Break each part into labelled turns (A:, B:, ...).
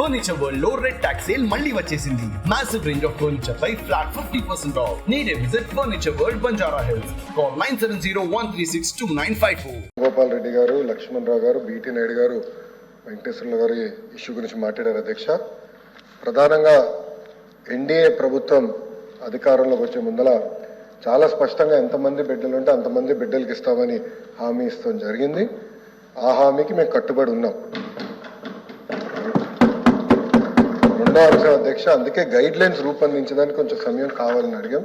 A: Furniture world లో red tags sale మళ్ళీ వచ్చేసింది. మాసివ్ రేంజ్ ఆఫ్ ఫర్నిచర్ పై flat 50% off. Need a visit furniture world Banjara Hills. Call 9701362954.
B: Gopal Reddy garu, Lakshman రావు గారు, BT Naidu గారు, వెంకటేశ్వర్ల గారు ఇష్యూ గురించి మాట్లాడారు అధ్యక్ష. ప్రధానంగా ఎన్డీఏ ప్రభుత్వం అధికారంలోకి వచ్చే ముందల చాలా స్పష్టంగా ఎంతమంది బిడ్డలు ఉంటే అంతమంది బిడ్డలకి ఇస్తామని హామీ ఇస్తాం జరిగింది. ఆ హామీకి మేము కట్టుబడి ఉన్నాం. రెండో అంశం అధ్యక్ష, అందుకే గైడ్ లైన్స్ రూపొందించడానికి కొంచెం సమయం కావాలని అడిగాం.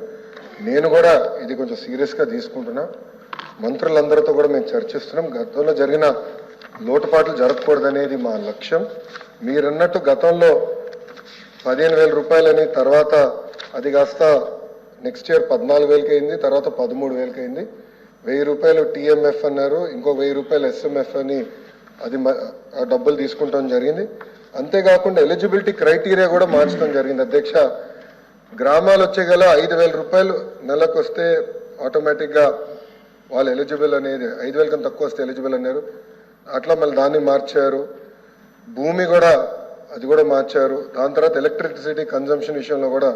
B: నేను కూడా ఇది కొంచెం సీరియస్గా తీసుకుంటున్నా. మంత్రులందరితో కూడా మేము చర్చిస్తున్నాం. గతంలో జరిగిన లోటుపాట్లు జరగకూడదనేది మా లక్ష్యం. మీరన్నట్టు గతంలో 15,000 రూపాయలని, తర్వాత అది కాస్త నెక్స్ట్ ఇయర్ 14,000కి అయింది, తర్వాత 13,000కి అయింది. 1,000 రూపాయలు టీఎంఎఫ్ అన్నారు, ఇంకో 1,000 రూపాయలు ఎస్ఎంఎఫ్ అని అది డబ్బులు తీసుకుంటాం జరిగింది. అంతేకాకుండా ఎలిజిబిలిటీ క్రైటీరియా కూడా మార్చడం జరిగింది అధ్యక్ష. గ్రామాలు వచ్చే గల 5,000 రూపాయలు నెలకు వస్తే ఆటోమేటిక్గా వాళ్ళు ఎలిజిబుల్ అనేది, 5,000 కన్నా తక్కువ వస్తే ఎలిజిబుల్ అన్నారు. అట్లా మళ్ళీ దాన్ని మార్చారు. భూమి కూడా అది కూడా మార్చారు. దాని తర్వాత ఎలక్ట్రిసిటీ కన్జంప్షన్ విషయంలో కూడా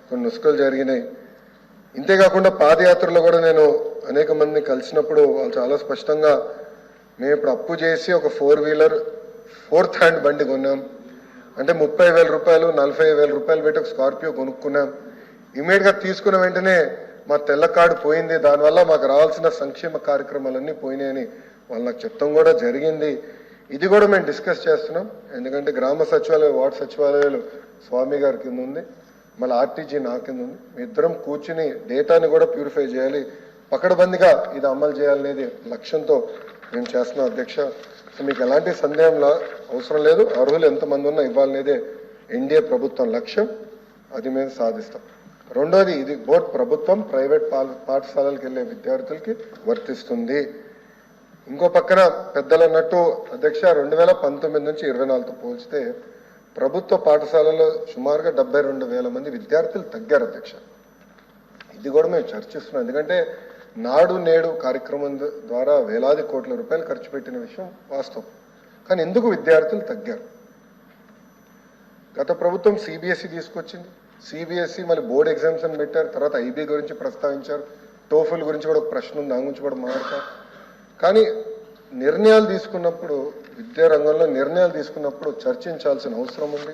B: కొన్ని నుసుకలు జరిగినాయి. ఇంతేకాకుండా పాదయాత్రలో కూడా నేను అనేక మందిని కలిసినప్పుడు వాళ్ళు చాలా స్పష్టంగా, మేము ఇప్పుడు అప్పు చేసి ఒక 4 వీలర్ 4th హ్యాండ్ బండి కొన్నాం అంటే 30,000 రూపాయలు 40,000 రూపాయలు పెట్టి ఒక స్కార్పియో కొనుక్కున్నాం. ఇమీడియట్గా తీసుకున్న వెంటనే మా తెల్ల కార్డు పోయింది, దానివల్ల మాకు రావాల్సిన సంక్షేమ కార్యక్రమాలన్నీ పోయినాయని వాళ్ళు నాకు చెప్తాం కూడా జరిగింది. ఇది కూడా మేము డిస్కస్ చేస్తున్నాం. ఎందుకంటే గ్రామ సచివాలయం, వార్డు సచివాలయాలు స్వామి గారి కింద ఉంది, మళ్ళీ ఆర్టీజీ నా కింద ఉంది. మీ ఇద్దరం కూర్చుని డేటాని కూడా ప్యూరిఫై చేయాలి, పకడ్బందీగా ఇది అమలు చేయాలనేది లక్ష్యంతో మేము చేస్తున్నాం అధ్యక్ష. మీకు ఎలాంటి సందేహం అవసరం లేదు. అర్హులు ఎంతమంది ఉన్నా ఇవ్వాలనేదే ఎన్డీఏ ప్రభుత్వం లక్ష్యం. అది మేము సాధిస్తాం. రెండోది, ఇది బోత్ ప్రభుత్వం ప్రైవేట్ పాఠశాలలకు వెళ్ళే విద్యార్థులకి వర్తిస్తుంది. ఇంకో పక్కన పెద్దలు అన్నట్టు అధ్యక్ష, 2019 నుంచి 24తో పోల్చితే ప్రభుత్వ పాఠశాలలో సుమారుగా 72,000 మంది విద్యార్థులు తగ్గారు అధ్యక్ష. ఇది కూడా మేము చర్చిస్తున్నాం. ఎందుకంటే నాడు నేడు కార్యక్రమం ద్వారా వేలాది కోట్ల రూపాయలు ఖర్చు పెట్టిన విషయం వాస్తవం. కానీ ఎందుకు విద్యార్థులు తగ్గారు? గత ప్రభుత్వం సిబిఎస్ఈ తీసుకొచ్చింది. సిబిఎస్ఈ మళ్ళీ బోర్డ్ ఎగ్జామ్స్ అని పెట్టారు. తర్వాత ఐబీ గురించి ప్రస్తావించారు. టోఫుల్ గురించి కూడా ఒక ప్రశ్న ఉంది, దాని గురించి కూడా మాట్లాడతారు. కానీ నిర్ణయాలు తీసుకున్నప్పుడు, విద్యా రంగంలో నిర్ణయాలు తీసుకున్నప్పుడు చర్చించాల్సిన అవసరం ఉంది.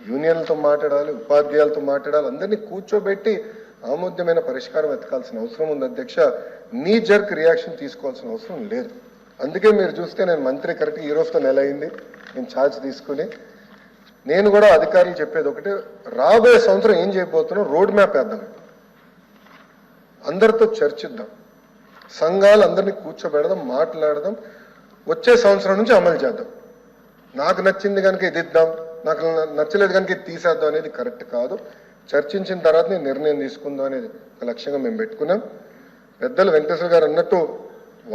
B: యూనియన్లతో మాట్లాడాలి, ఉపాధ్యాయులతో మాట్లాడాలి, అందరినీ కూర్చోబెట్టి ఆమోద్యమైన పరిష్కారం వెతకాల్సిన అవసరం ఉంది అధ్యక్ష. నీ జర్క్ రియాక్షన్ తీసుకోవాల్సిన అవసరం లేదు. అందుకే మీరు చూస్తే నేను మంత్రి కరెక్ట్గా ఈ రోజుతో నెల అయింది నేను ఛార్జ్ తీసుకుని. నేను కూడా అధికారులు చెప్పేది ఒకటి, రాబోయే సంవత్సరం ఏం చేయబోతున్నాం రోడ్ మ్యాప్ వేద్దాం, అందరితో చర్చిద్దాం, సంఘాలు అందరినీ కూర్చోబెడదాం, మాట్లాడదాం, వచ్చే సంవత్సరం నుంచి అమలు చేద్దాం. నాకు నచ్చింది కనుక ఇది ఇద్దాం, నాకు నచ్చలేదు కనుక ఇది తీసేద్దాం అనేది కరెక్ట్ కాదు. చర్చించిన తర్వాత నేను నిర్ణయం తీసుకుందాం అనేది ఒక లక్ష్యంగా మేము పెట్టుకున్నాం. పెద్దలు వెంకటేశ్వర గారు అన్నట్టు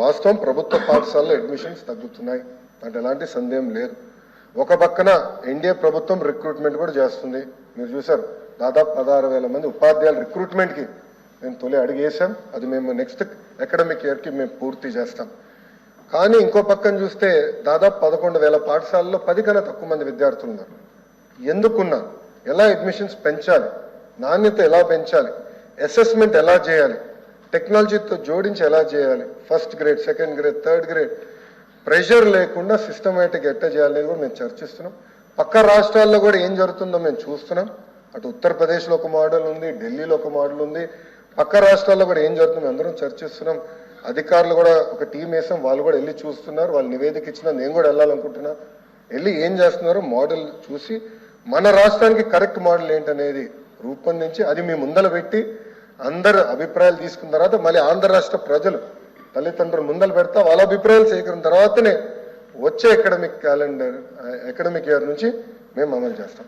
B: వాస్తవం, ప్రభుత్వ పాఠశాలలో అడ్మిషన్స్ తగ్గుతున్నాయి, అంటే ఎలాంటి సందేహం లేదు. ఒక పక్కన ఎన్డీఏ ప్రభుత్వం రిక్రూట్మెంట్ కూడా చేస్తుంది. మీరు చూసారు, దాదాపు 16,000 మంది ఉపాధ్యాయుల రిక్రూట్మెంట్కి మేము తొలి అడిగేసాం. అది మేము నెక్స్ట్ అకాడమిక్ ఇయర్కి మేము పూర్తి చేస్తాం. కానీ ఇంకో పక్కన చూస్తే దాదాపు 11,000 పాఠశాలలో 10 కన్నా తక్కువ మంది విద్యార్థులు ఉన్నారు. ఎందుకున్నా, ఎలా అడ్మిషన్స్ పెంచాలి, నాణ్యత ఎలా పెంచాలి, అసెస్మెంట్ ఎలా చేయాలి, టెక్నాలజీతో జోడించి ఎలా చేయాలి, first grade, second grade, third grade pressure లేకుండా సిస్టమేటిక్ ఎట్లా చేయాలనేది కూడా మేము చర్చిస్తున్నాం. పక్క రాష్ట్రాల్లో కూడా ఏం జరుగుతుందో మేము చూస్తున్నాం. అటు ఉత్తరప్రదేశ్లో ఒక మోడల్ ఉంది, ఢిల్లీలో ఒక మోడల్ ఉంది, పక్క రాష్ట్రాల్లో కూడా ఏం జరుగుతుందో అందరం చర్చిస్తున్నాం. అధికారులు కూడా ఒక టీం వేసాం, వాళ్ళు కూడా వెళ్ళి చూస్తున్నారు. వాళ్ళు నివేదిక ఇచ్చినా నేను కూడా వెళ్ళాలనుకుంటున్నా. వెళ్ళి ఏం చేస్తున్నారో మోడల్ చూసి మన రాష్ట్రానికి కరెక్ట్ మోడల్ ఏంటనేది రూపొందించి అది మీ ముందర పెట్టి అందరు అభిప్రాయాలు తీసుకున్న తర్వాత మళ్ళీ ఆంధ్ర రాష్ట్ర ప్రజలు తల్లిదండ్రులు ముందర పెడతా వాళ్ళ అభిప్రాయాలు సేకరించిన తర్వాతనే వచ్చే అకాడమిక్ ఇయర్ నుంచి మేము అమలు చేస్తాం.